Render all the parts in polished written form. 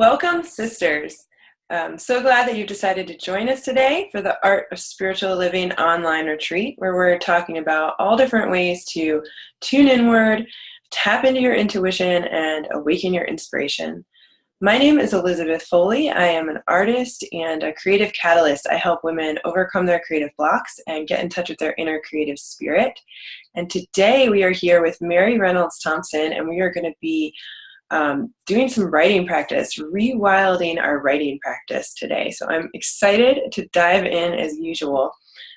Welcome, sisters. I'm so glad that you've decided to join us today for the Art of Spiritual Living online retreat, where we're talking about all different ways to tune inward, tap into your intuition, and awaken your inspiration. My name is Elizabeth Foley. I am an artist and a creative catalyst. I help women overcome their creative blocks and get in touch with their inner creative spirit. And today we are here with Mary Reynolds Thompson, and we are going to be doing some writing practice, rewilding our writing practice today. So I'm excited to dive in as usual.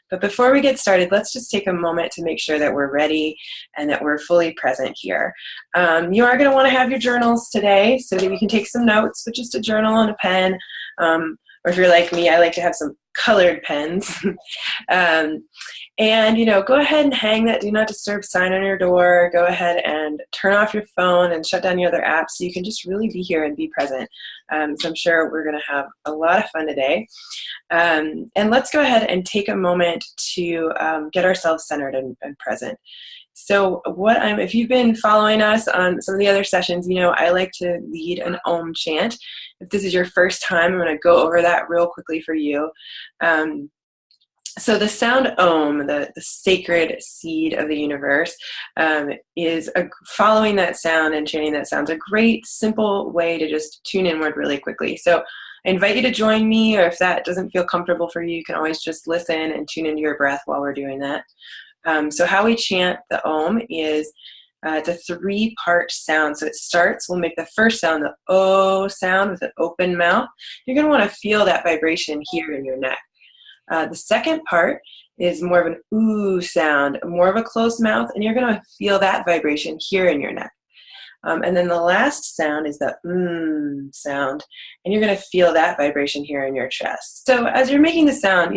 But before we get started, let's just take a moment to make sure that we're ready and that we're fully present here. You are going to want to have your journals today so that you can take some notes with just a journal and a pen. Or if you're like me, I like to have some colored pens. And, go ahead and hang that do not disturb sign on your door. Go ahead and turn off your phone and shut down your other apps so you can just really be here and be present. So I'm sure we're going to have a lot of fun today. And let's go ahead and take a moment to get ourselves centered and present. So if you've been following us on some of the other sessions, I like to lead an Om chant. If this is your first time, I'm going to go over that real quickly for you. So the sound Om, the sacred seed of the universe, is following that sound and chanting that sound is a great, simple way to just tune inward really quickly. So I invite you to join me, or if that doesn't feel comfortable for you, you can always just listen and tune into your breath while we're doing that. So how we chant the Om is it's a three-part sound. So it starts, we'll make the first sound, the O sound with an open mouth. You're going to want to feel that vibration here in your neck. The second part is more of an ooh sound, more of a closed mouth, and you're going to feel that vibration here in your neck. And then the last sound is the sound, and you're going to feel that vibration here in your chest. So as you're making the sound,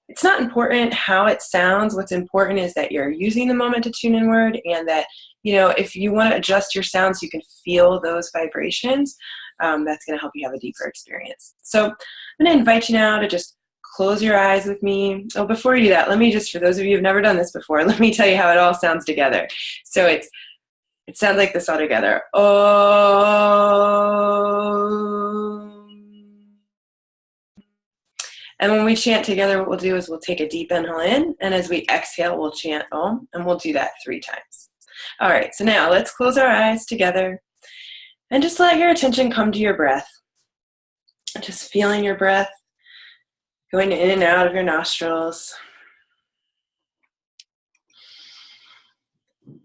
it's not important how it sounds. What's important is that you're using the moment to tune inward, and that, if you want to adjust your sound so you can feel those vibrations, that's going to help you have a deeper experience. So I'm going to invite you now to just close your eyes with me. Oh, before you do that, let me just, for those of you who've never done this before, let me tell you how it all sounds together. So it sounds like this all together. Om. And when we chant together, what we'll do is we'll take a deep inhale in, and as we exhale, we'll chant Om, and we'll do that 3 times. All right, so now let's close our eyes together and just let your attention come to your breath. Just feeling your breath going in and out of your nostrils.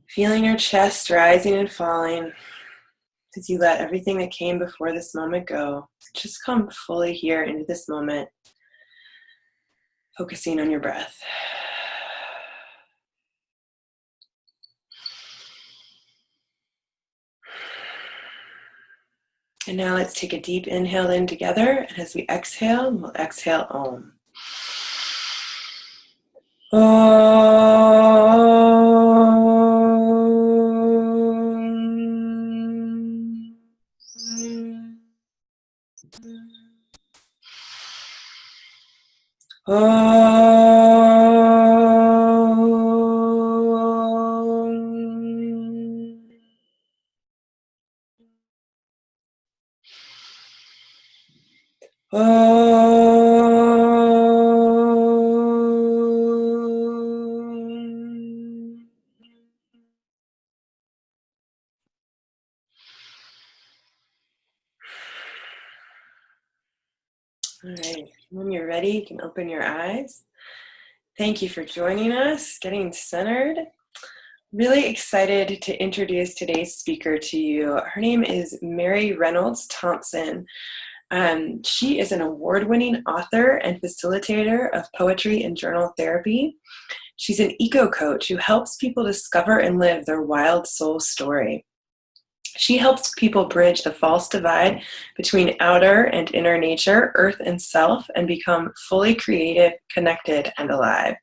Feeling your chest rising and falling as you let everything that came before this moment go. Just come fully here into this moment, focusing on your breath. And now let's take a deep inhale in together, and as we exhale, we'll exhale Om. All right, when you're ready, you can open your eyes. Thank you for joining us, getting centered. Really excited to introduce today's speaker to you. Her name is Mary Reynolds Thompson. She is an award-winning author and facilitator of poetry and journal therapy. She's an eco-coach who helps people discover and live their wild soul story. She helps people bridge the false divide between outer and inner nature, earth and self, and become fully creative, connected, and alive.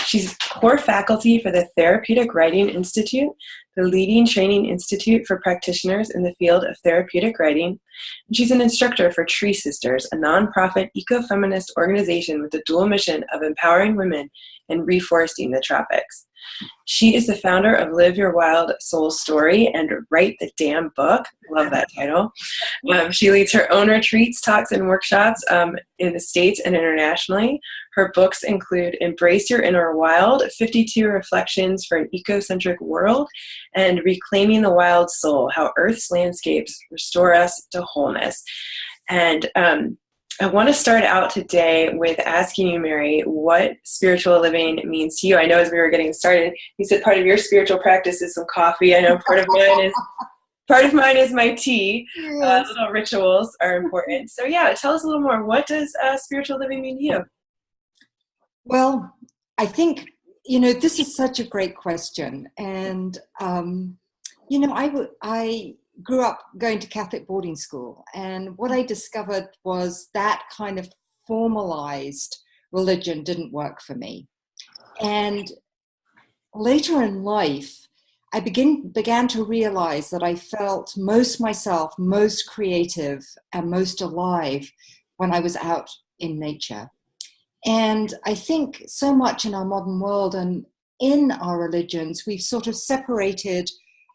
She's core faculty for the Therapeutic Writing Institute, the leading training institute for practitioners in the field of therapeutic writing. And she's an instructor for Tree Sisters, a nonprofit ecofeminist organization with the dual mission of empowering women and reforesting the tropics. She is the founder of Live Your Wild Soul Story and Write the Damn Book. Love that title. She leads her own retreats, talks, and workshops in the States and internationally. Her books include Embrace Your Inner Wild, 52 Reflections for an Ecocentric World, and Reclaiming the Wild Soul, How Earth's Landscapes Restore Us to Wholeness. And I want to start out today with asking you, Mary, what spiritual living means to you. I know as we were getting started, you said part of your spiritual practice is some coffee. I know part of mine is my tea. Yes. Little rituals are important. So yeah, tell us a little more. What does spiritual living mean to you? Well, I think, this is such a great question. And, I grew up going to Catholic boarding school. And what I discovered was that kind of formalized religion didn't work for me. And later in life, I began to realize that I felt most myself, most creative, and most alive when I was out in nature. And I think so much in our modern world and in our religions, we've sort of separated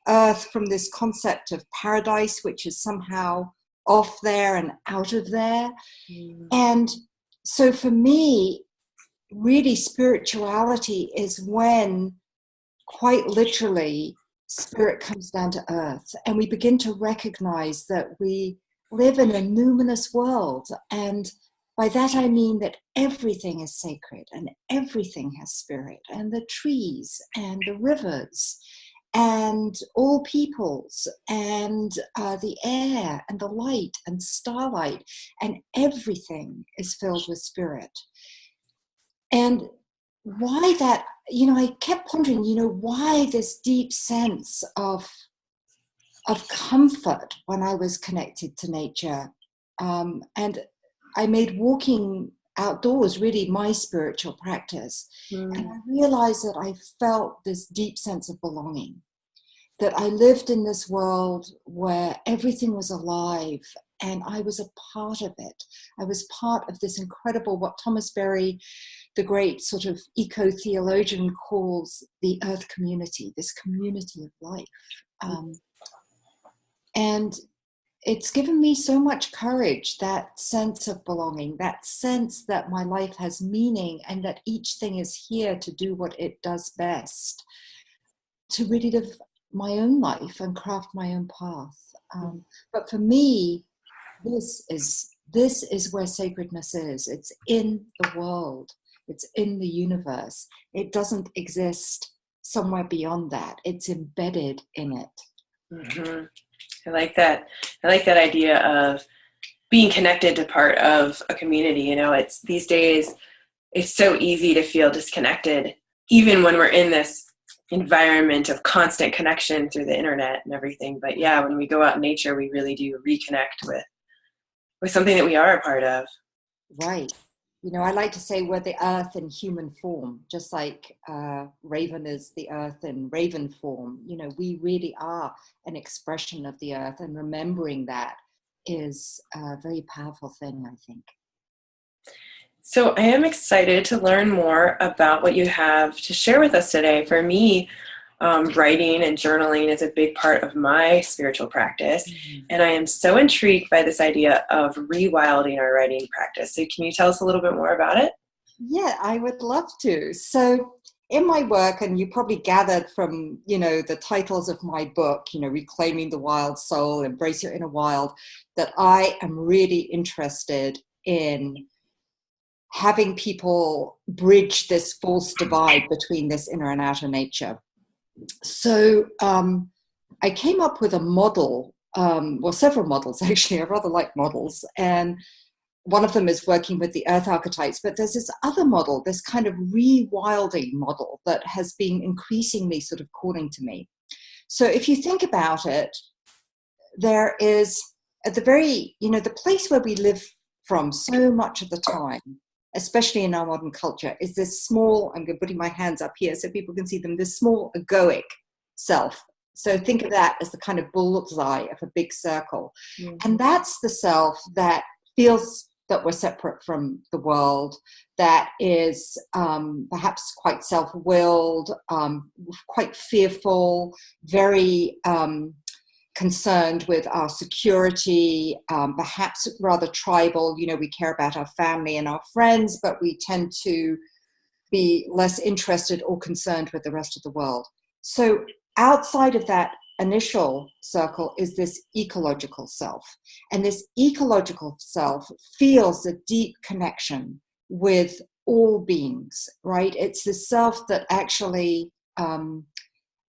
Earth from this concept of paradise, which is somehow off there and out of there. And so for me, really spirituality is when, quite literally, spirit comes down to earth and we begin to recognize that we live in a numinous world. And by that I mean that everything is sacred and everything has spirit, and the trees and the rivers and all peoples and the air and the light and starlight, and everything is filled with spirit. And why that, I kept pondering, why this deep sense of comfort when I was connected to nature. And I made walking outdoors really my spiritual practice. And I realized that I felt this deep sense of belonging, that I lived in this world where everything was alive and I was a part of it. I was part of this incredible, what Thomas Berry, the great sort of eco-theologian, calls the earth community, this community of life. And it's given me so much courage, that sense of belonging, that sense that my life has meaning and that each thing is here to do what it does best, to really live my own life and craft my own path. But for me, this is where sacredness is. It's in the world. It's in the universe. It doesn't exist somewhere beyond that. It's embedded in it. Mm-hmm. I like that. I like that idea of being connected to part of a community. It's these days, it's so easy to feel disconnected, even when we're in this environment of constant connection through the internet and everything. But yeah, when we go out in nature, we really do reconnect with something that we are a part of. Right. I like to say we're the earth in human form, just like Raven is the earth in raven form. We really are an expression of the earth, and remembering that is a very powerful thing, I think. So I am excited to learn more about what you have to share with us today. For me, writing and journaling is a big part of my spiritual practice. And I am so intrigued by this idea of rewilding our writing practice. So can you tell us a little bit more about it? Yeah, I would love to. So in my work, and you probably gathered from, the titles of my book, Reclaiming the Wild Soul, Embrace Your Inner Wild, that I am really interested in having people bridge this false divide between this inner and outer nature. So I came up with a model, several models actually. I rather like models. And one of them is working with the earth archetypes, but there's this other model, this kind of rewilding model that has been increasingly sort of calling to me. So if you think about it, there is at the very, the place where we live from so much of the time, especially in our modern culture, is this small, I'm putting my hands up here so people can see them, this small egoic self. So think of that as the kind of bullseye of a big circle. And that's the self that feels that we're separate from the world, that is perhaps quite self-willed, quite fearful, very concerned with our security, perhaps rather tribal. You know, we care about our family and our friends, but we tend to be less interested or concerned with the rest of the world. So outside of that initial circle is this ecological self. And this ecological self feels a deep connection with all beings, right? It's the self that actually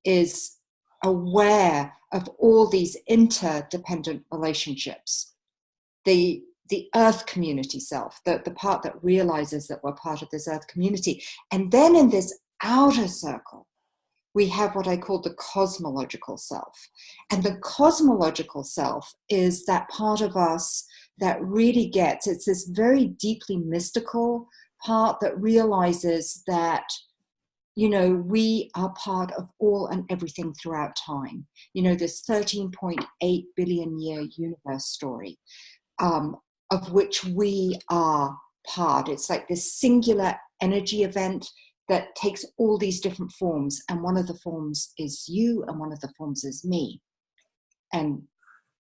is aware of all these interdependent relationships. The earth community self, the part that realizes that we're part of this earth community. And then in this outer circle, we have what I call the cosmological self. And the cosmological self is that part of us that really gets, it's this very deeply mystical part that realizes that, you know, we are part of all and everything throughout time. You know, this 13.8 billion year universe story, of which we are part. It's like this singular energy event that takes all these different forms, and one of the forms is you and one of the forms is me, and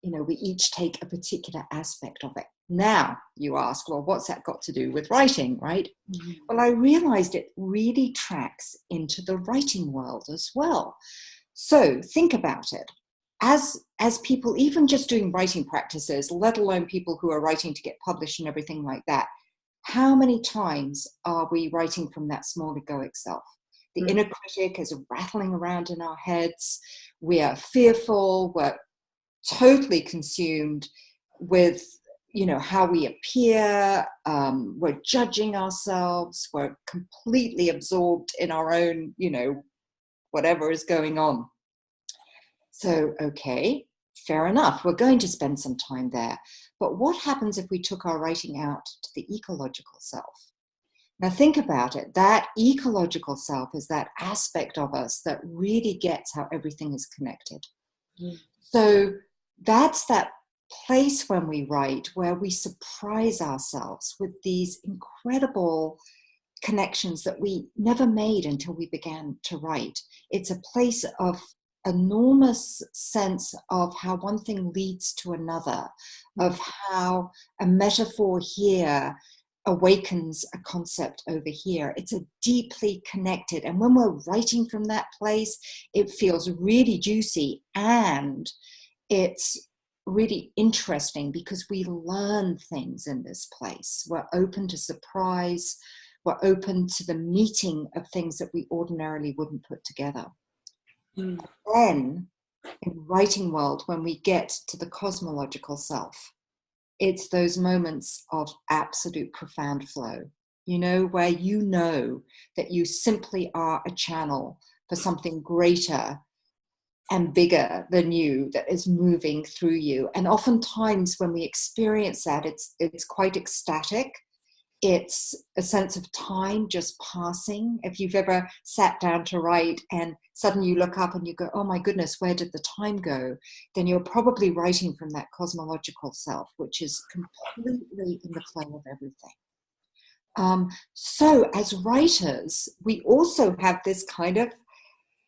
you know, we each take a particular aspect of it. Now you ask, well, what's that got to do with writing, right? Mm-hmm. Well, I realized it really tracks into the writing world as well. So think about it. As people, even just doing writing practices, let alone people who are writing to get published and everything like that, how many times are we writing from that small egoic self? The inner critic is rattling around in our heads. We are fearful. We're totally consumed with, you know, how we appear. We're judging ourselves. We're completely absorbed in our own, you know, whatever is going on. So, okay, fair enough. We're going to spend some time there. But what happens if we took our writing out to the ecological self? Now think about it. That ecological self is that aspect of us that really gets how everything is connected. So that's that place when we write where we surprise ourselves with these incredible connections that we never made until we began to write. It's a place of enormous sense of how one thing leads to another, of how a metaphor here awakens a concept over here. It's a deeply connected, and when we're writing from that place, it feels really juicy, and it's really interesting because we learn things in this place. We're open to surprise. We're open to the meeting of things that we ordinarily wouldn't put together. Then, in the writing world, when we get to the cosmological self, it's those moments of absolute profound flow, you know, where you know that you simply are a channel for something greater and bigger than you that is moving through you. And oftentimes when we experience that, it's quite ecstatic. It's a sense of time just passing. If you've ever sat down to write and suddenly you look up and you go, oh my goodness, where did the time go? Then you're probably writing from that cosmological self, which is completely in the flow of everything. So as writers, we also have this kind of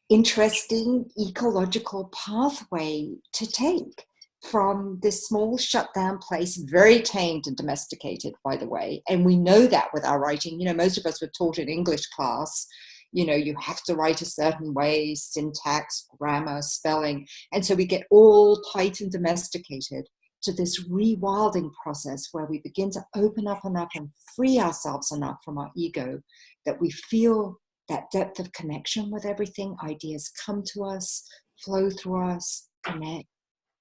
interesting ecological pathway to take from this small shut down place, very tamed and domesticated, by the way. And we know that with our writing. You know, most of us were taught in English class, you know, you have to write a certain way, syntax, grammar, spelling. And so we get all tight and domesticated to this rewilding process where we begin to open up enough and free ourselves enough from our ego that we feel that depth of connection with everything. Ideas come to us, flow through us, connect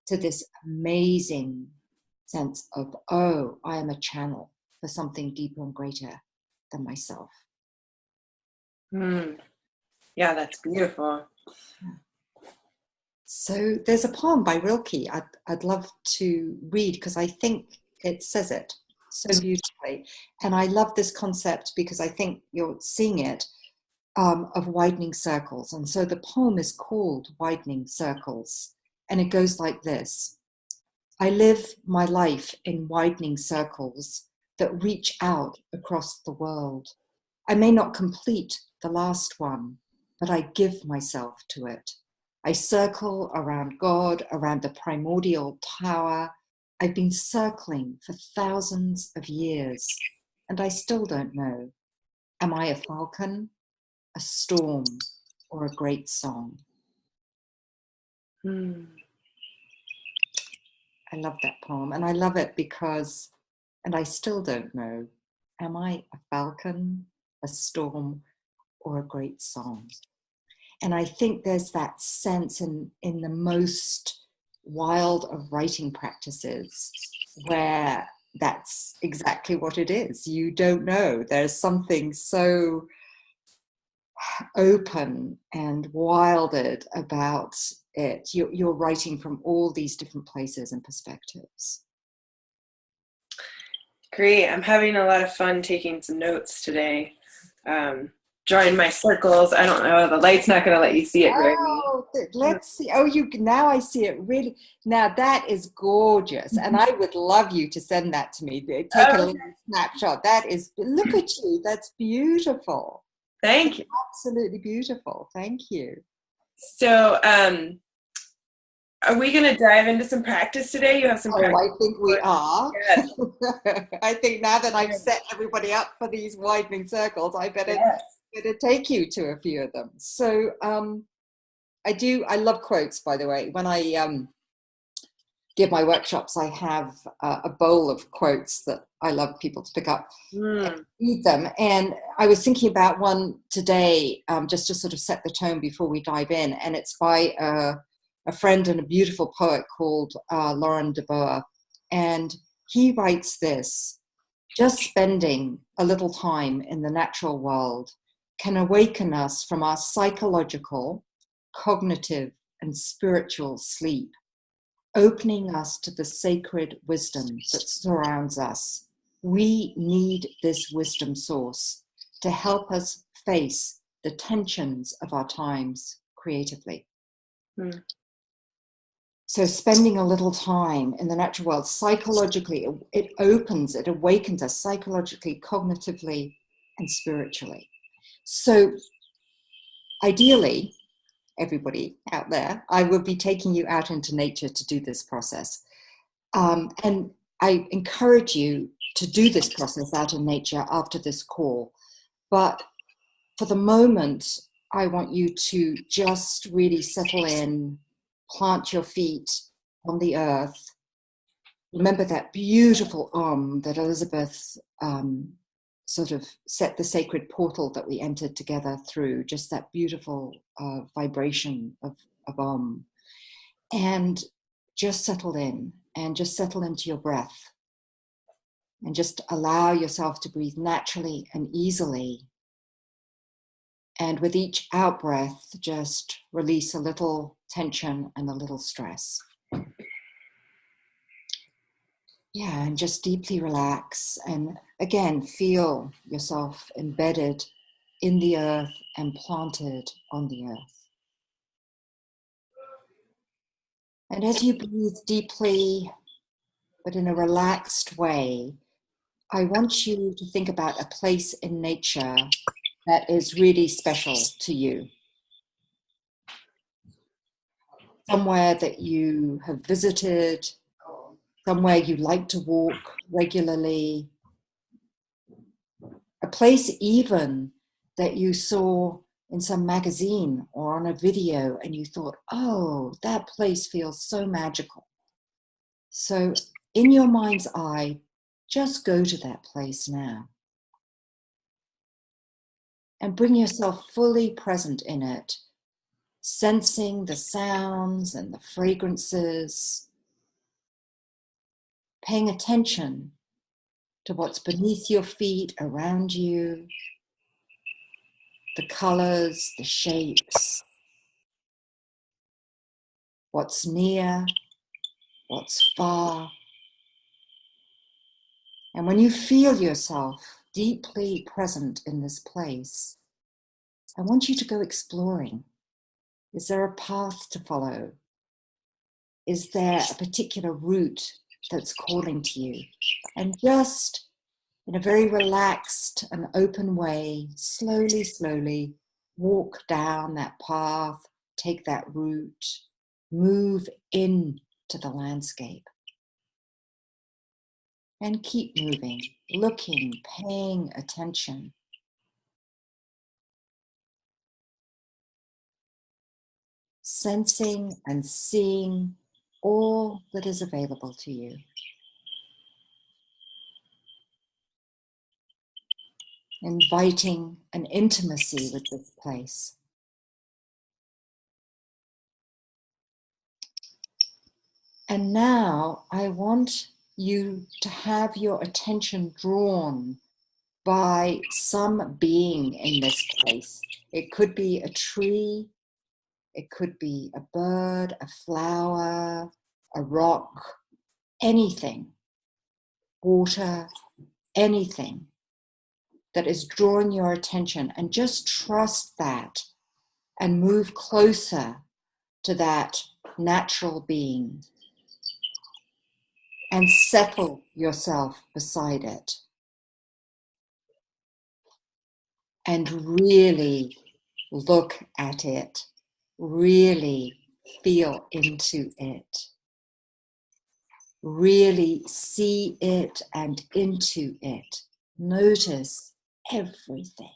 to this amazing sense of, oh, I am a channel for something deeper and greater than myself. Yeah, that's beautiful. So there's a poem by Rilke I'd love to read because I think it says it so beautifully. And I love this concept because I think you're seeing it, of widening circles. And so the poem is called Widening Circles. And it goes like this. I live my life in widening circles, that reach out across the world. I may not complete the last one, but I give myself to it. I circle around God, around the primordial tower. I've been circling for thousands of years, and I still don't know. Am I a falcon, a storm, or a great song? I love that poem, and I love it because, and I still don't know, am I a falcon, a storm, or a great song? And I think there's that sense in the most wild of writing practices where that's exactly what it is. You don't know. There's something so open and wilded about it. You're writing from all these different places and perspectives. Great. I'm having a lot of fun taking some notes today. Drawing my circles. I don't know. The light's not going to let you see it, Greg. Oh, let's see. Oh, now I see it really. Now that is gorgeous. And I would love you to send that to me. Take a little snapshot. Look at you. That's beautiful. Thank you. Absolutely beautiful. Thank you. So, are we going to dive into some practice today? You have some practice. I think we are. Yes. I think now that I've set everybody up for these widening circles, I better take you to a few of them. So I love quotes, by the way. When I give my workshops, I have a bowl of quotes that I love people to pick up and read them. And I was thinking about one today, just to sort of set the tone before we dive in. And it's by a friend and a beautiful poet called Lauren de Boer. And he writes this: just spending a little time in the natural world can awaken us from our psychological, cognitive, and spiritual sleep, opening us to the sacred wisdom that surrounds us. We need this wisdom source to help us face the tensions of our times creatively. So spending a little time in the natural world, psychologically, it awakens us psychologically, cognitively, and spiritually. So ideally, everybody out there, I will be taking you out into nature to do this process. And I encourage you to do this process out in nature after this call. But for the moment, I want you to just really settle in, plant your feet on the earth. Remember that beautiful that Elizabeth sort of set the sacred portal that we entered together through, just that beautiful vibration of and just settle in and just settle into your breath and just allow yourself to breathe naturally and easily. And with each out breath, just release a little tension and a little stress. Yeah, and just deeply relax. And again, feel yourself embedded in the earth and planted on the earth. And as you breathe deeply, but in a relaxed way, I want you to think about a place in nature that is really special to you. Somewhere that you have visited, somewhere you like to walk regularly, a place even that you saw in some magazine or on a video and you thought, oh, that place feels so magical. So in your mind's eye, just go to that place now and bring yourself fully present in it, sensing the sounds and the fragrances, paying attention to what's beneath your feet, around you, the colors, the shapes, what's near, what's far. And when you feel yourself deeply present in this place, I want you to go exploring. Is there a path to follow? Is there a particular route that's calling to you? And just in a very relaxed and open way, slowly, slowly walk down that path, take that route, move into the landscape. And keep moving, looking, paying attention. Sensing and seeing all that is available to you. Inviting an intimacy with this place. And now I want you to have your attention drawn by some being in this place. It could be a tree, it could be a bird, a flower, a rock, anything, water, anything that is drawing your attention, and just trust that and move closer to that natural being and settle yourself beside it and really look at it, really feel into it, really see it and into it. Notice everything.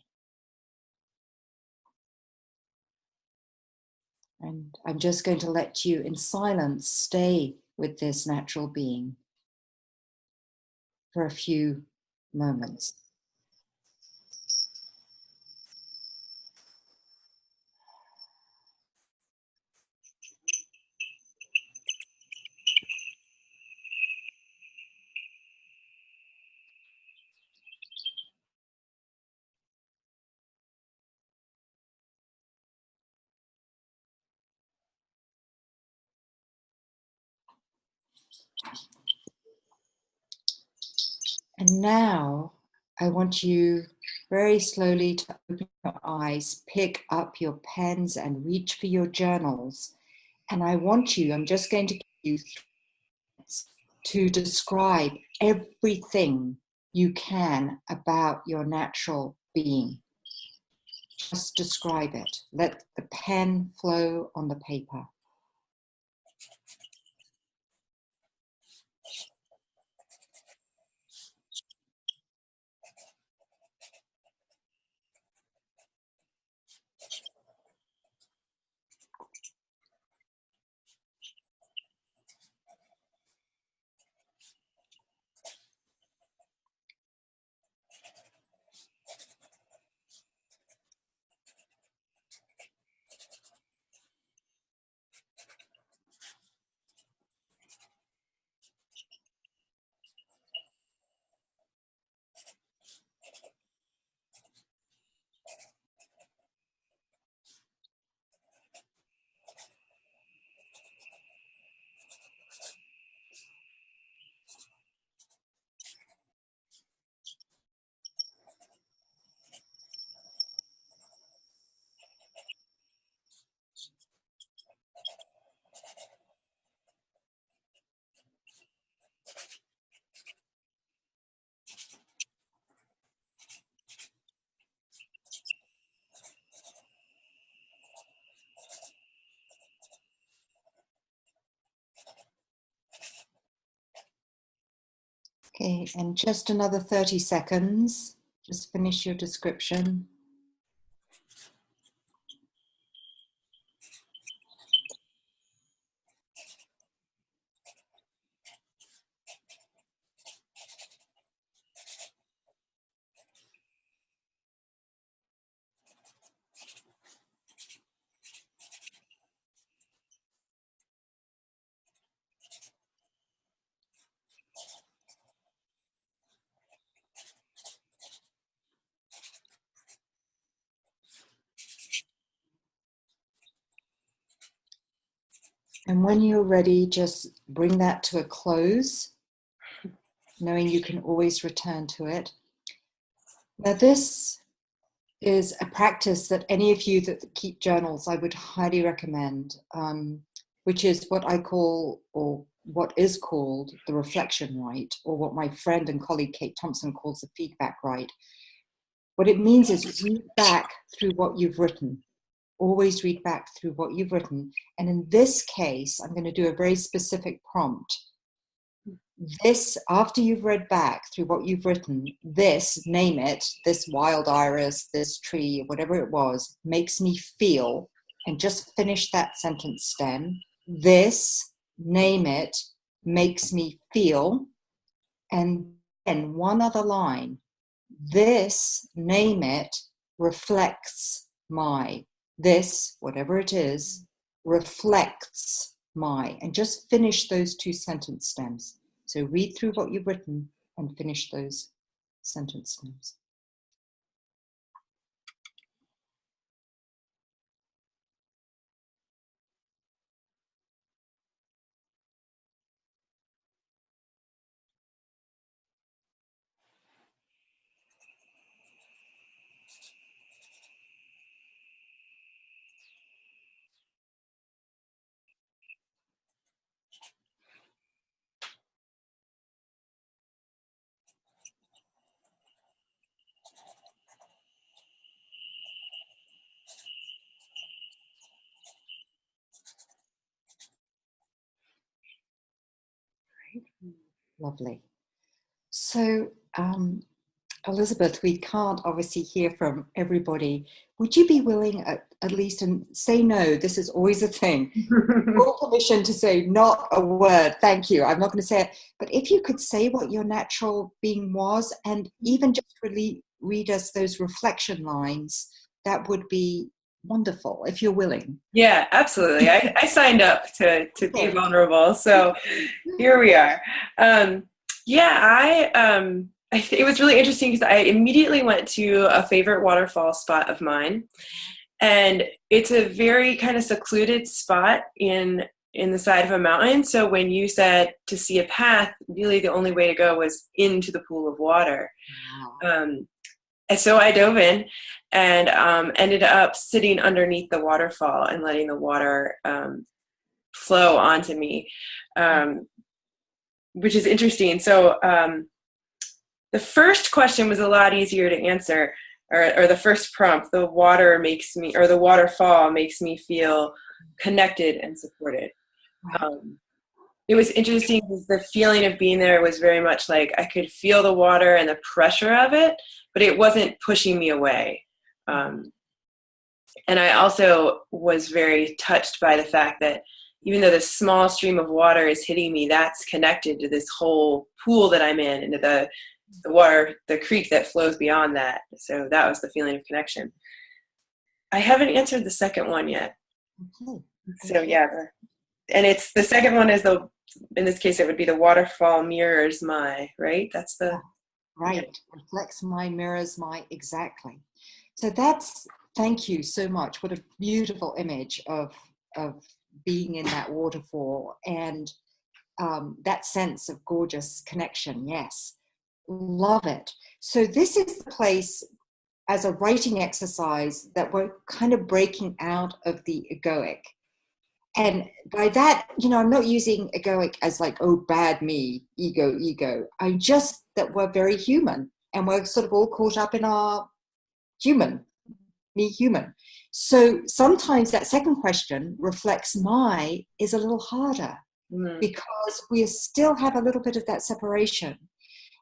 And I'm just going to let you in silence stay with this natural being for a few moments. And now I want you very slowly to open your eyes, pick up your pens and reach for your journals. And I want you, I'm just going to give you 3 minutes to describe everything you can about your natural being. Just describe it. Let the pen flow on the paper. Okay, and just another 30 seconds. Just finish your description. And when you're ready, just bring that to a close, knowing you can always return to it. Now, this is a practice that any of you that keep journals, I would highly recommend, which is what I call, or what is called the reflection right, or what my friend and colleague Kate Thompson calls the feedback right. What it means is read back through what you've written. Always read back through what you've written. And in this case, I'm going to do a very specific prompt. This, after you've read back through what you've written, this, name it, this wild iris, this tree, whatever it was, makes me feel, and just finish that sentence stem. This, name it, makes me feel. And then one other line. This, name it, reflects my. This, whatever it is, reflects my. And just finish those two sentence stems. So read through what you've written and finish those sentence stems. Lovely. So, Elizabeth, we can't obviously hear from everybody. Would you be willing at least, and say no, this is always a thing, full permission to say not a word, thank you, I'm not going to say it, but if you could say what your natural being was, and even just really read us those reflection lines, that would be wonderful, if you're willing. Yeah, absolutely. I signed up to be vulnerable, so here we are. It was really interesting because I immediately went to a favorite waterfall spot of mine, and it's a very kind of secluded spot in the side of a mountain. So when you said to see a path, really the only way to go was into the pool of water. Wow. And so I dove in and ended up sitting underneath the waterfall and letting the water flow onto me, which is interesting. So the first question was a lot easier to answer, or the first prompt, the waterfall makes me feel connected and supported. It was interesting because the feeling of being there was very much like I could feel the water and the pressure of it, but it wasn't pushing me away. And I also was very touched by the fact that even though this small stream of water is hitting me, that's connected to this whole pool that I'm in, and to the water, the creek that flows beyond that. So that was the feeling of connection. I haven't answered the second one yet. Okay. So yeah, and it's the second one is in this case it would be the waterfall mirrors my, right? That's the right. Yeah. Reflects my, mirrors my, exactly. So thank you so much. What a beautiful image of being in that waterfall, and that sense of gorgeous connection. Yes, love it. So this is the place, as a writing exercise, that we're kind of breaking out of the egoic. And by that, I'm not using egoic as like, oh, bad me, ego. I'm just that we're very human, and we're sort of all caught up in our human. So sometimes that second question, reflects my, is a little harder because we still have a little bit of that separation.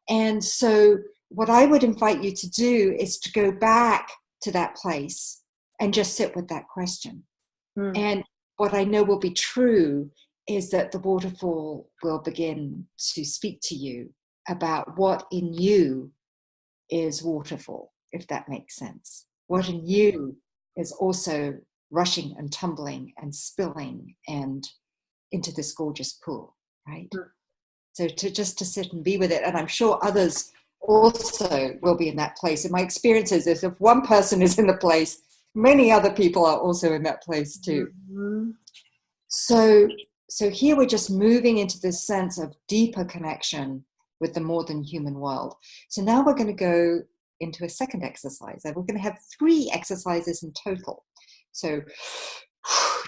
And so what I would invite you to do is to go back to that place and just sit with that question. And what I know will be true is that the waterfall will begin to speak to you about what in you is waterfall, if that makes sense. What in you is also rushing and tumbling and spilling and into this gorgeous pool, right? So to sit and be with it. And I'm sure others also will be in that place. And my experience is if one person is in the place, many other people are also in that place too. So here we're just moving into this sense of deeper connection with the more than human world. So now we're going to go into a second exercise, and we're going to have 3 exercises in total. So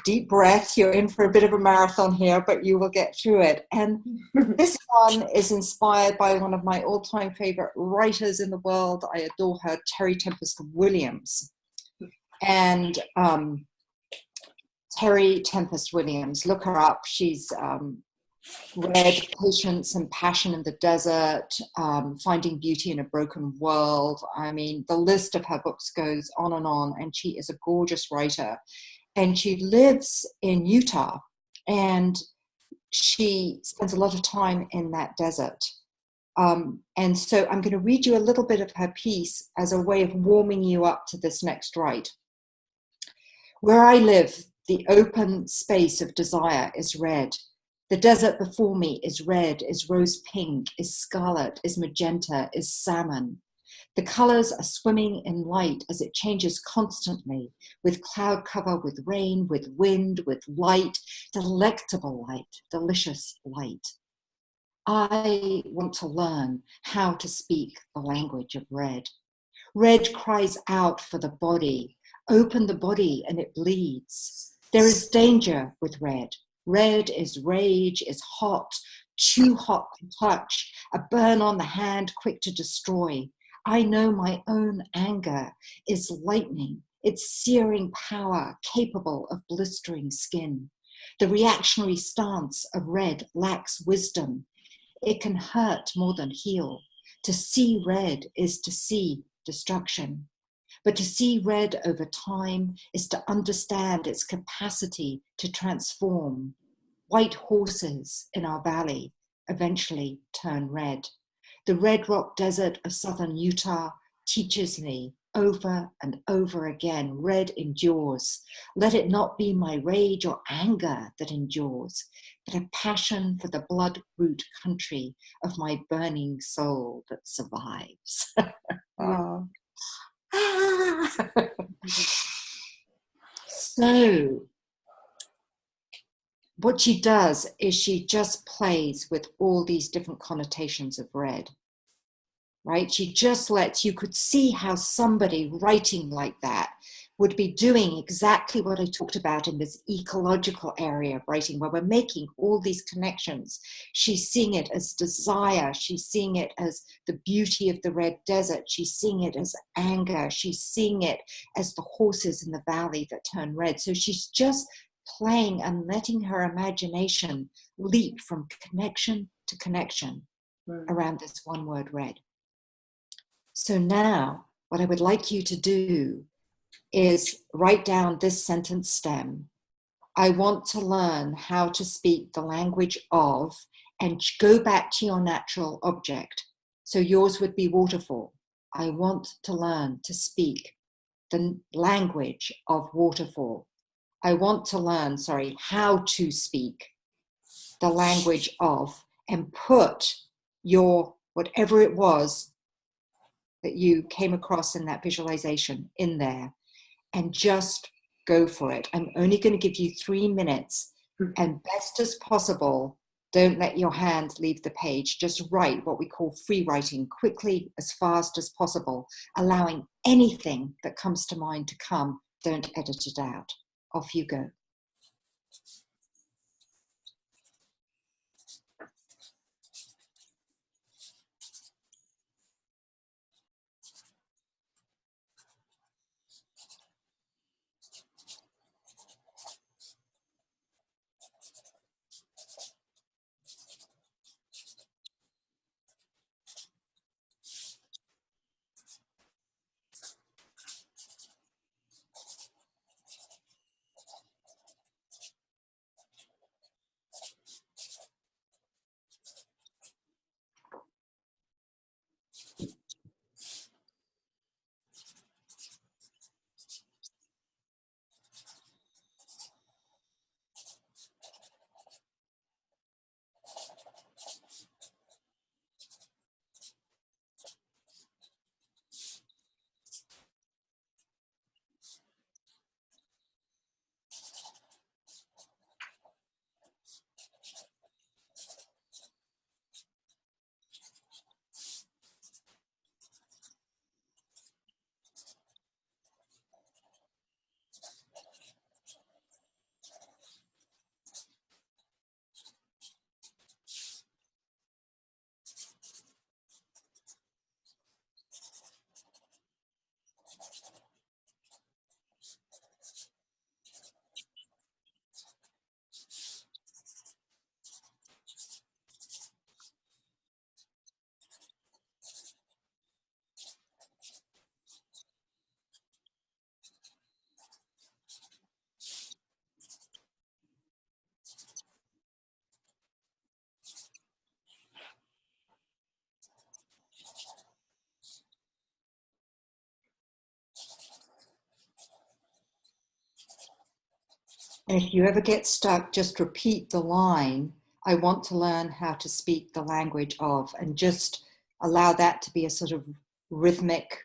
Deep breath. You're in for a bit of a marathon here, but you will get through it. And this one is inspired by one of my all-time favorite writers in the world. I adore her, Terry Tempest Williams. And Terry Tempest Williams, look her up. She's read Patience and Passion in the Desert, Finding Beauty in a Broken World. I mean, the list of her books goes on, and she is a gorgeous writer. And she lives in Utah, and she spends a lot of time in that desert. And so I'm going to read you a little bit of her piece as a way of warming you up to this next write. Where I live, the open space of desire is red. The desert before me is red, is rose pink, is scarlet, is magenta, is salmon. The colors are swimming in light as it changes constantly, with cloud cover, with rain, with wind, with light, delectable light, delicious light. I want to learn how to speak the language of red. Red cries out for the body. Open the body and it bleeds. There is danger with red. Red is rage, is hot, too hot to touch, a burn on the hand quick to destroy. I know my own anger is lightning, its searing power capable of blistering skin. The reactionary stance of red lacks wisdom. It can hurt more than heal. To see red is to see destruction. But to see red over time is to understand its capacity to transform. White horses in our valley eventually turn red. The red rock desert of southern Utah teaches me over and over again, red endures. Let it not be my rage or anger that endures, but a passion for the blood-root country of my burning soul that survives. Oh. So, what she does is she just plays with all these different connotations of red, right? She just lets, you could see how somebody writing like that would be doing exactly what I talked about in this ecological area of writing, where we're making all these connections. She's seeing it as desire. She's seeing it as the beauty of the red desert. She's seeing it as anger. She's seeing it as the horses in the valley that turn red. So she's just playing and letting her imagination leap from connection to connection around this one word red. So now what I would like you to do is write down this sentence stem. I want to learn how to speak the language of, and go back to your natural object. So yours would be waterfall. I want to learn to speak the language of waterfall. I want to learn, how to speak the language of, and put your, whatever it was that you came across in that visualization in there, and just go for it. I'm only going to give you 3 minutes, and best as possible, don't let your hand leave the page. Just write what we call free writing, quickly, as fast as possible, allowing anything that comes to mind to come. Don't edit it out. Off you go. And if you ever get stuck, just repeat the line, I want to learn how to speak the language of, and just allow that to be a sort of rhythmic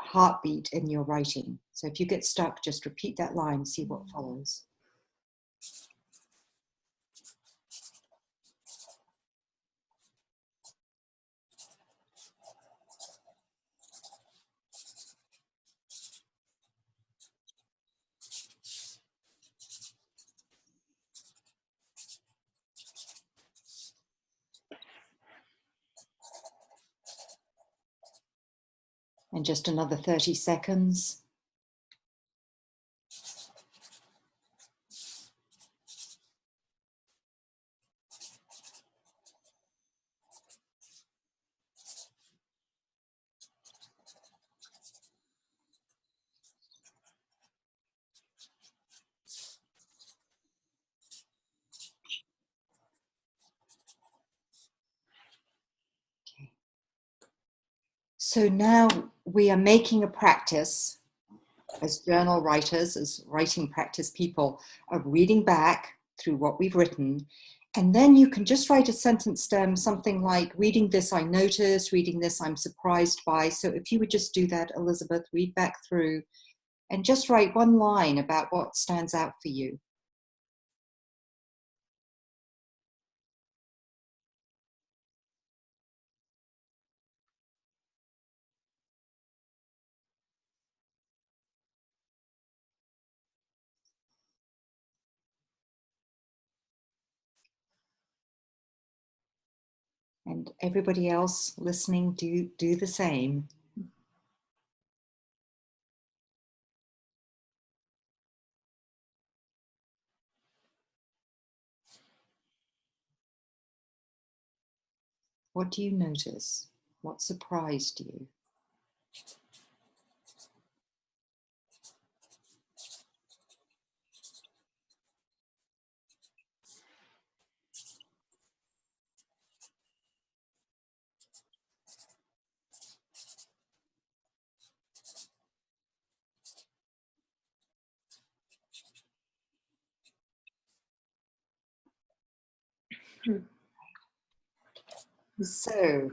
heartbeat in your writing. So if you get stuck, just repeat that line, see what follows. And just another 30 seconds. So now we are making a practice as journal writers, as writing practice people, of reading back through what we've written. And then you can just write a sentence stem, something like, reading this I noticed, reading this I'm surprised by. So if you would just do that, Elizabeth, read back through and just write one line about what stands out for you. And everybody else listening, do the same. What do you notice? What surprised you? So,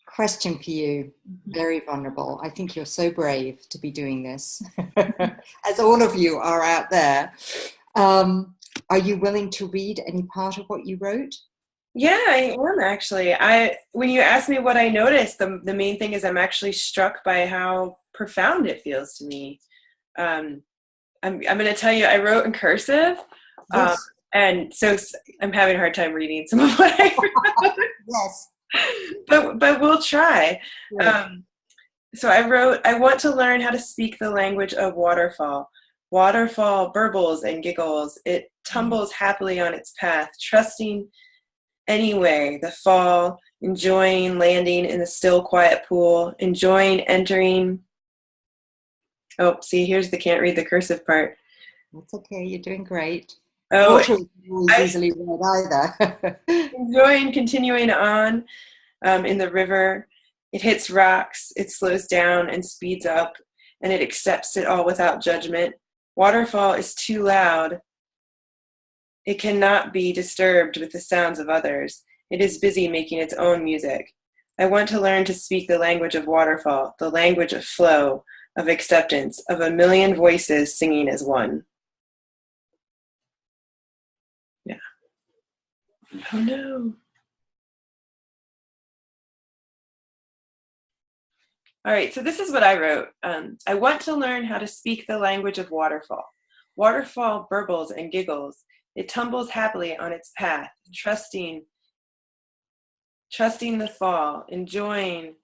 question for you, very vulnerable. I think you're so brave to be doing this, as all of you are out there. Are you willing to read any part of what you wrote? Yeah, I am actually. When you asked me what I noticed, the main thing is I'm actually struck by how profound it feels to me. I'm going to tell you, I wrote in cursive, Yes. and so I'm having a hard time reading some of what I wrote. Yes. But we'll try. Right. So I wrote, I want to learn how to speak the language of waterfall. Waterfall burbles and giggles. It tumbles happily on its path, trusting anyway the fall, enjoying landing in the still quiet pool, enjoying entering. Oh, see, here's the can't read the cursive part. That's okay, you're doing great. Oh, Water isn't always easily read either. enjoying continuing on in the river. It hits rocks, it slows down and speeds up, and it accepts it all without judgment. Waterfall is too loud. It cannot be disturbed with the sounds of others. It is busy making its own music. I want to learn to speak the language of waterfall, the language of flow, of acceptance, of a million voices singing as one. Yeah. Oh no. All right, so this is what I wrote. I want to learn how to speak the language of waterfall. Waterfall burbles and giggles. It tumbles happily on its path, trusting the fall, enjoying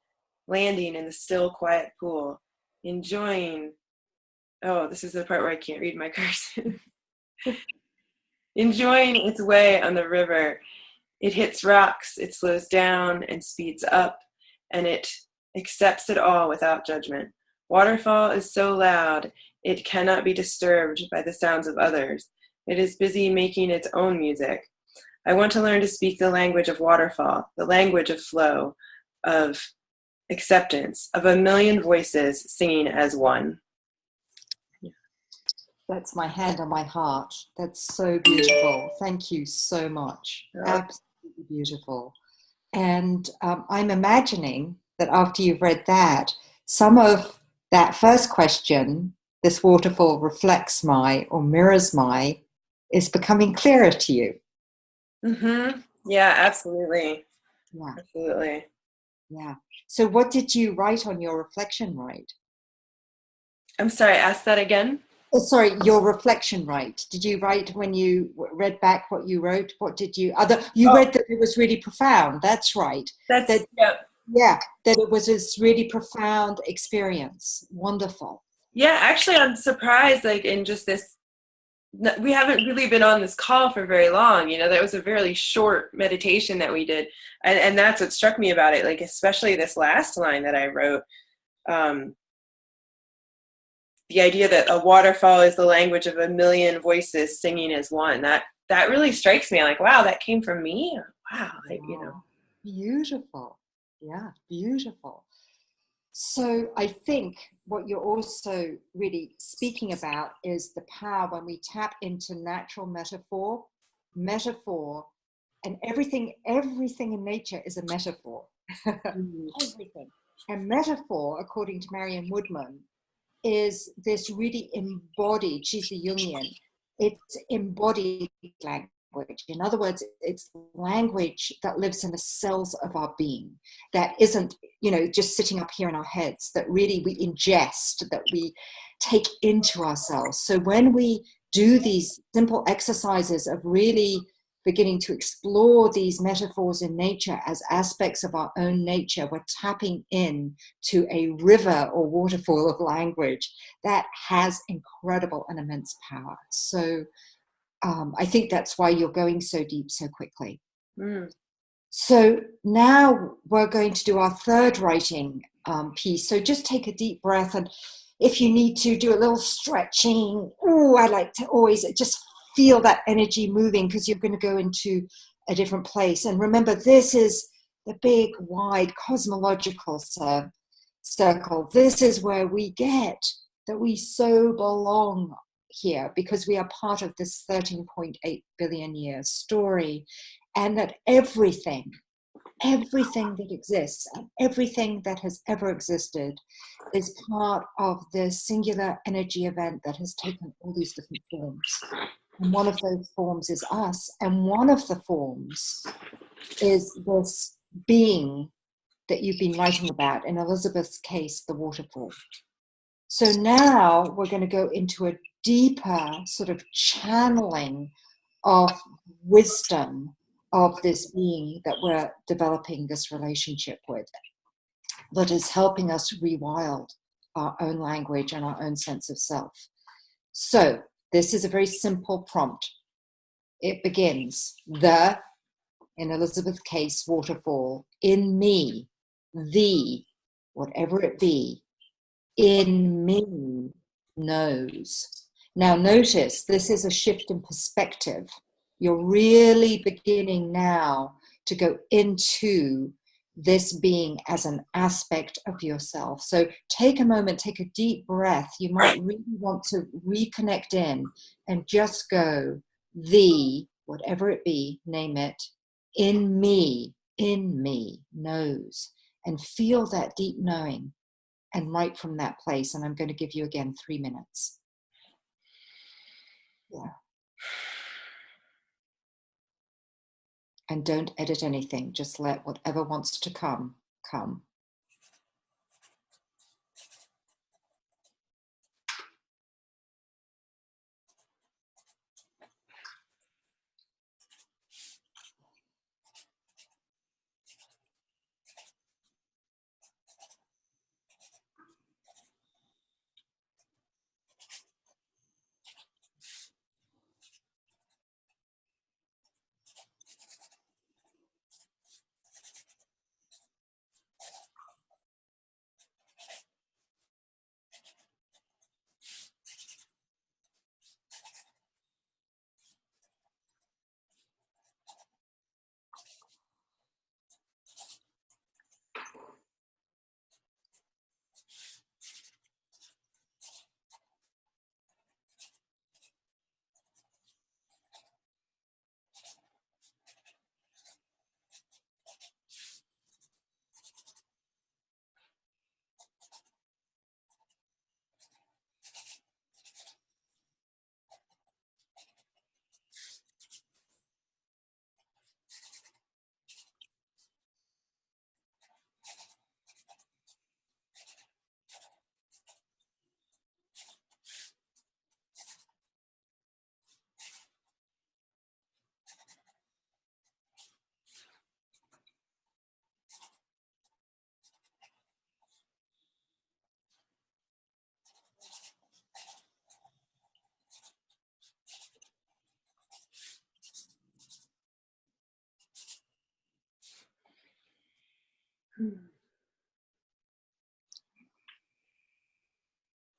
landing in the still, quiet pool, enjoying, oh, this is the part where I can't read my cursive. Enjoying its way on the river. It hits rocks, it slows down and speeds up, and it accepts it all without judgment. Waterfall is so loud, it cannot be disturbed by the sounds of others. It is busy making its own music. I want to learn to speak the language of waterfall, the language of flow, of acceptance, of a million voices singing as one. That's my hand on my heart. That's so beautiful. Thank you so much. Yeah. Absolutely beautiful. And I'm imagining that after you've read that, some of that first question, this waterfall reflects my or mirrors my, is becoming clearer to you. Mm-hmm. Yeah, absolutely. Yeah, Absolutely. yeah. So what did you write on your reflection right? I'm sorry, ask that again. Oh, sorry, your reflection right. Did you write when you read back what you wrote? What did you other? You Oh, read that it was really profound. That's right. That yeah. yeah, that it was this really profound experience. Wonderful. Yeah, actually, I'm surprised, like, in just this, we haven't really been on this call for very long. That was a very short meditation that we did. And that's what struck me about it, like, especially this last line that I wrote. Um, the idea that a waterfall is the language of a million voices singing as one. That really strikes me. Like, wow, that came from me. Wow, Wow. Beautiful. Yeah, beautiful. So I think what you're also really speaking about is the power when we tap into natural metaphor, and everything in nature is a metaphor. Mhm. Everything. And metaphor, according to Marianne Woodman, is this really embodied, she's the Jungian, it's embodied language. In other words, it's language that lives in the cells of our being, that isn't, just sitting up here in our heads, that really we ingest, that we take into ourselves. So when we do these simple exercises of really beginning to explore these metaphors in nature as aspects of our own nature, we're tapping in to a river or waterfall of language that has incredible and immense power. So I think that's why you're going so deep so quickly. Mm. So now we're going to do our third writing piece. So just take a deep breath, and if you need to do a little stretching, I like to always just feel that energy moving, because you're going to go into a different place. And remember, this is the big, wide cosmological circle. This is where we get that we so belong here, because we are part of this 13.8 billion year story, and that everything that exists and everything that has ever existed is part of the singular energy event that has taken all these different forms. And one of those forms is us, and one of the forms is this being that you've been writing about, in Elizabeth's case, the waterfall. So now we're going to go into a deeper sort of channeling of wisdom of this being that we're developing this relationship with, that is helping us rewild our own language and our own sense of self. So this is a very simple prompt. It begins, in Elizabeth's case, waterfall, in me, the, whatever it be, in me knows. Now, notice this is a shift in perspective. You're really beginning now to go into this being as an aspect of yourself. So take a moment, take a deep breath. You might really want to reconnect in and just go, whatever it be, name it, in me knows, and feel that deep knowing, and write from that place. And I'm going to give you again 3 minutes. Yeah. And don't edit anything. Just let whatever wants to come.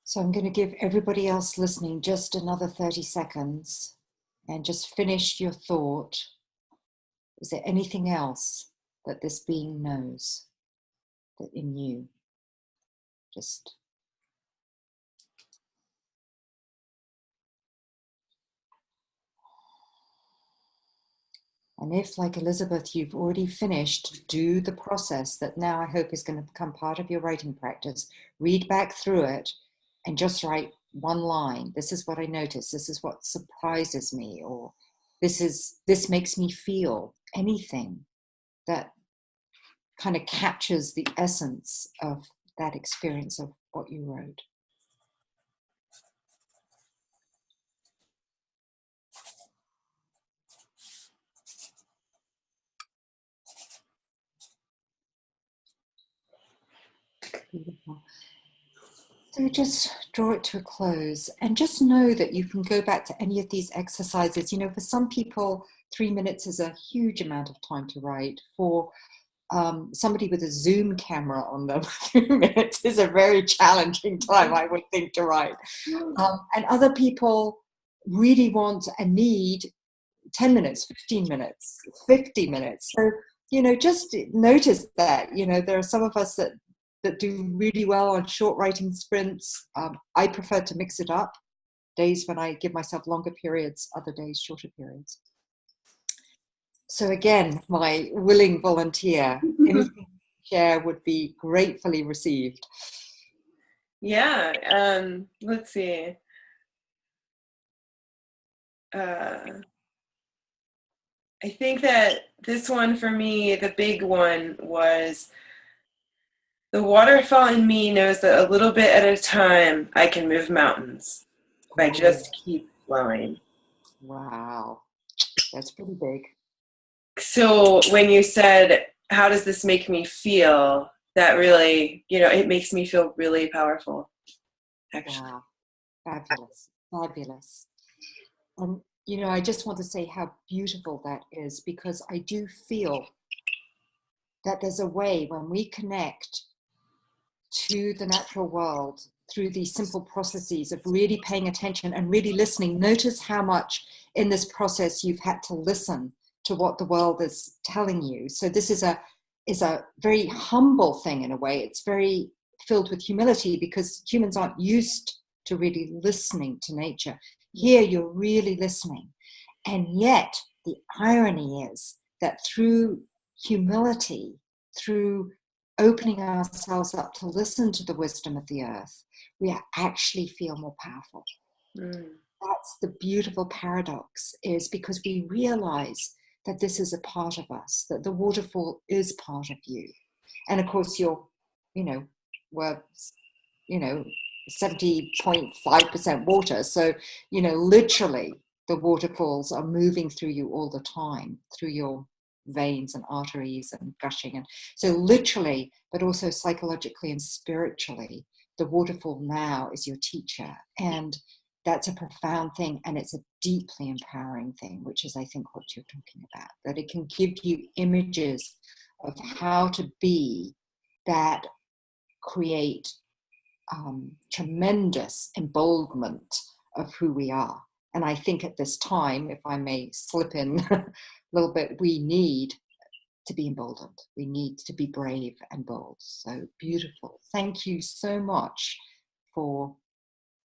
So I'm going to give everybody else listening just another 30 seconds and just finish your thought. Is there anything else that this being knows that in you? Just and if, like Elizabeth, you've already finished, do the process that now I hope is going to become part of your writing practice. Read back through it and just write one line. This is what I noticed. This is what surprises me, or this makes me feel. Anything that kind of captures the essence of that experience of what you wrote. Beautiful. So just draw it to a close and just know that you can go back to any of these exercises. You know, for some people, 3 minutes is a huge amount of time to write. For somebody with a Zoom camera on them, 3 minutes is a very challenging time, I would think, to write. And other people really want and need 10 minutes, 15 minutes, 50 minutes. So, you know, just notice that, you know, there are some of us that do really well on short writing sprints. I prefer to mix it up. Days when I give myself longer periods, other days shorter periods. So again, my willing volunteer, anything you share would be gratefully received. Yeah, let's see. I think that this one for me, the big one, was the waterfall in me knows that a little bit at a time I can move mountains if I just keep flowing. Wow, that's pretty big. So when you said, how does this make me feel? That really, you know, it makes me feel really powerful, actually. Wow, fabulous, fabulous. And, you know, I just want to say how beautiful that is, because I do feel that there's a way when we connect to the natural world through these simple processes of really paying attention and really listening. Notice how much in this process you've had to listen to what the world is telling you. So this is a very humble thing in a way. It's very filled with humility because humans aren't used to really listening to nature. Here you're really listening. And yet the irony is that through humility, through opening ourselves up to listen to the wisdom of the earth, we actually feel more powerful. That's the beautiful paradox, is because we realize that this is a part of us, that the waterfall is part of you. And of course, we're 70.5% water. So, you know, literally the waterfalls are moving through you all the time, through your veins and arteries and gushing. And so literally, but also psychologically and spiritually, the waterfall now is your teacher. And that's a profound thing. And it's a deeply empowering thing, which is, I think, what you're talking about, that it can give you images of how to be that create tremendous emboldenment of who we are. And I think at this time, if I may slip in a little bit, we need to be emboldened. We need to be brave and bold. So beautiful. Thank you so much for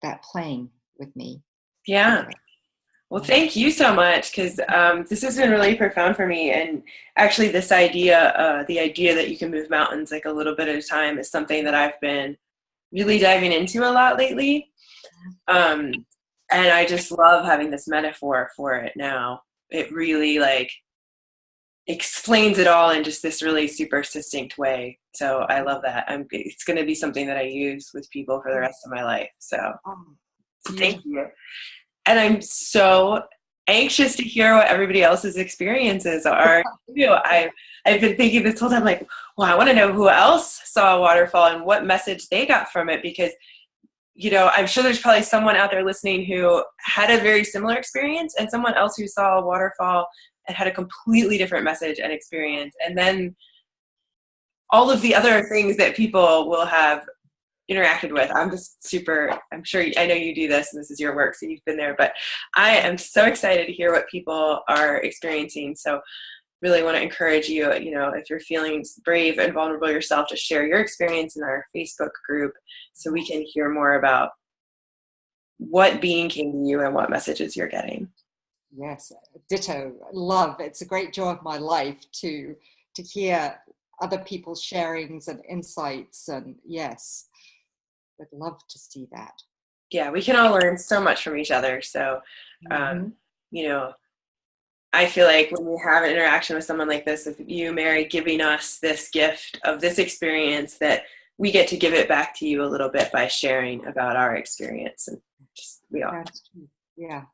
that playing with me. Yeah. Well, thank you so much, because this has been really profound for me. And actually this idea, the idea that you can move mountains like a little bit at a time, is something that I've been really diving into a lot lately. And I just love having this metaphor for it now. It really like explains it all in just this really super succinct way. So I love that. It's going to be something that I use with people for the rest of my life. So thank you. And I'm so anxious to hear what everybody else's experiences are. I've been thinking this whole time, like, well, I want to know who else saw a waterfall and what message they got from it, because, you know, I'm sure there's probably someone out there listening who had a very similar experience, and someone else who saw a waterfall and had a completely different message and experience. And then all of the other things that people will have interacted with. I'm sure, I know you do this and this is your work, so you've been there, but I am so excited to hear what people are experiencing. So really want to encourage you, if you're feeling brave and vulnerable yourself, to share your experience in our Facebook group so we can hear more about what being came to you and what messages you're getting. Yes, ditto. Love. It's a great joy of my life to hear other people's sharings and insights, and yes, would love to see that. Yeah, we can all learn so much from each other. So, I feel like when we have an interaction with someone like this, with you, Mary, giving us this gift of this experience, that we get to give it back to you a little bit by sharing about our experience. And we all. That's true. Yeah.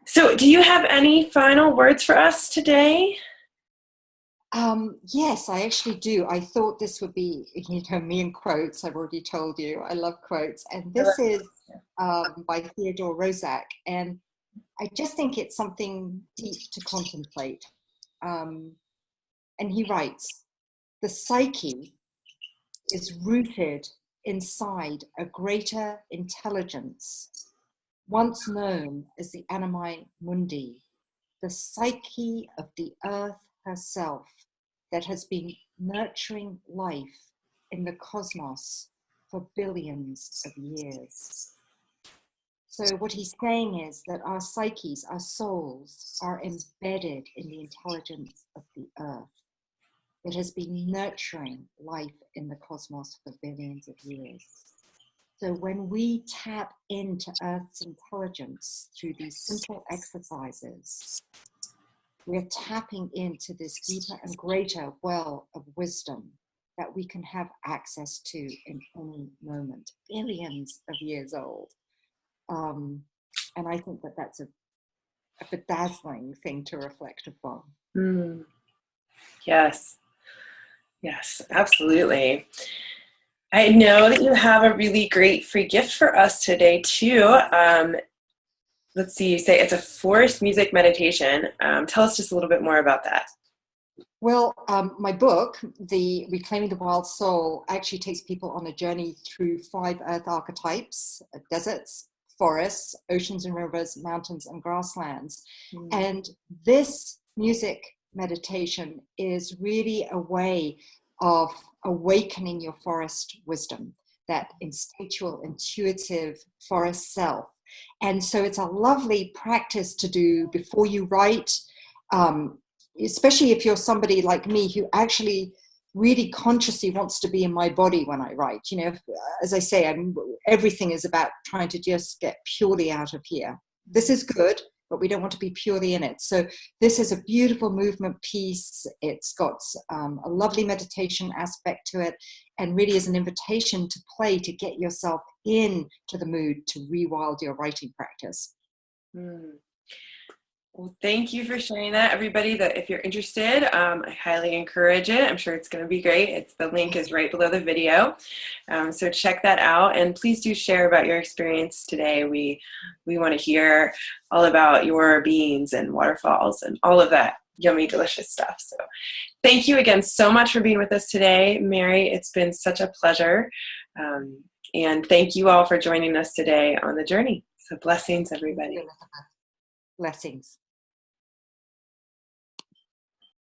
So do you have any final words for us today? Yes, I actually do. I thought this would be, me and quotes. I've already told you I love quotes. And this is by Theodore Roszak. And I just think it's something deep to contemplate. And he writes, "The psyche is rooted inside a greater intelligence, once known as the animae mundi, the psyche of the earth herself, that has been nurturing life in the cosmos for billions of years." So what he's saying is that our psyches, our souls, are embedded in the intelligence of the earth. It has been nurturing life in the cosmos for billions of years. So when we tap into Earth's intelligence through these simple exercises, we're tapping into this deeper and greater well of wisdom that we can have access to in any moment, billions of years old. And I think that that's a bedazzling thing to reflect upon. Mm. Yes, absolutely. I know that you have a really great free gift for us today too. Let's see, you say it's a forest music meditation. Tell us just a little bit more about that. Well, my book, The Reclaiming the Wild Soul, actually takes people on a journey through 5 earth archetypes: deserts, forests, oceans and rivers, mountains and grasslands. Mm. And this music meditation is really a way of awakening your forest wisdom, that instinctual, intuitive forest self. And so it's a lovely practice to do before you write, especially if you're somebody like me who actually really consciously wants to be in my body when I write. As I say, everything is about trying to just get purely out of here. This is good, but we don't want to be purely in it. So this is a beautiful movement piece. It's got a lovely meditation aspect to it, and really is an invitation to play, to get yourself into the mood, to rewild your writing practice. Well, thank you for sharing that, everybody. That if you're interested, I highly encourage it. I'm sure it's going to be great. The link is right below the video, so check that out. And please do share about your experience today. We want to hear all about your beans and waterfalls and all of that yummy, delicious stuff. So thank you again so much for being with us today, Mary. It's been such a pleasure. And thank you all for joining us today on the journey. So blessings, everybody. Blessings.